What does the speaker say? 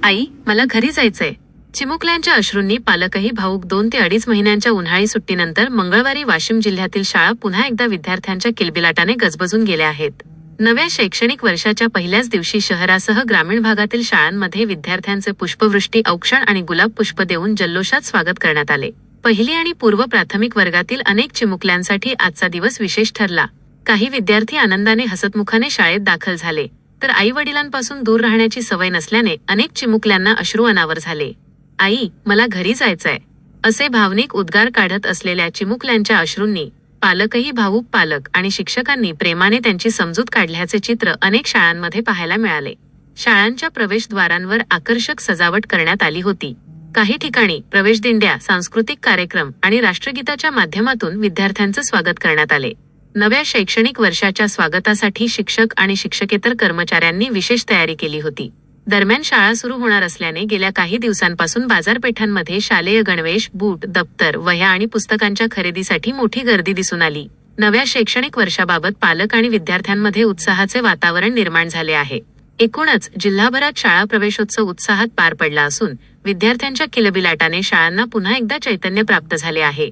आई, मला घरी जायचंय. चिमुकल्यांच्या अश्रूंनी पालकही भावूक. 2 ते 2.5 महिन्यांच्या उन्हाळी सुट्टीनंतर मंगळवारी वाशिम जिल्ह्यातील शाळा पुन्हा एकदा विद्यार्थ्यांच्या किलबिलाटाने गजबजून गेल्या आहेत. नव्या शैक्षणिक वर्षाच्या पहिल्याच दिवशी शहरासह ग्रामीण भागातील शाळांमध्ये विद्यार्थ्यांचे पुष्पवृष्टी, औक्षण आणि गुलाब पुष्प देऊन जल्लोषात स्वागत करण्यात आले. पहिली आणि पूर्व प्राथमिक वर्गातील अनेक चिमुकल्यांसाठी आजचा दिवस विशेष ठरला. काही विद्यार्थी आनंदाने हसतमुखाने शाळेत दाखल झाले, तर आई वडिलांपासून दूर राहण्याची सवय नसल्याने अनेक चिमुकल्यांना अश्रू अनावर झाले. आई, मला घरी जायचंय, असे भावनिक उद्गार काढत असलेल्या चिमुकल्यांच्या अश्रूंनी पालकही भावूक. पालक आणि शिक्षकांनी प्रेमाने त्यांची समजूत काढल्याचे चित्र अनेक शाळांमध्ये पाहायला मिळाले. शाळांच्या प्रवेशद्वारांवर आकर्षक सजावट करण्यात आली होती. काही ठिकाणी प्रवेशदिंड्या, सांस्कृतिक कार्यक्रम आणि राष्ट्रगीताच्या माध्यमातून विद्यार्थ्यांचे स्वागत करण्यात आले. नव्या शैक्षणिक वर्षाच्या स्वागतासाठी शिक्षक आणि शिक्षकेतर कर्मचाऱ्यांनी विशेष तयारी केली होती. दरम्यान शाळा सुरू होणार असल्याने गेल्या काही दिवसांपासून बाजारपेठांमध्ये शालेय गणवेश, बूट, दप्तर, वह्या आणि पुस्तकांच्या खरेदीसाठी मोठी गर्दी दिसून आली. नव्या शैक्षणिक वर्षाबाबत पालक आणि विद्यार्थ्यांमध्ये उत्साहाचे वातावरण निर्माण झाले आहे. एकूणच जिल्हाभरात शाळा प्रवेशोत्सव उत्साहात पार पडला असून विद्यार्थ्यांच्या किलबिलाटाने शाळांना पुन्हा एकदा चैतन्य प्राप्त झाले आहे.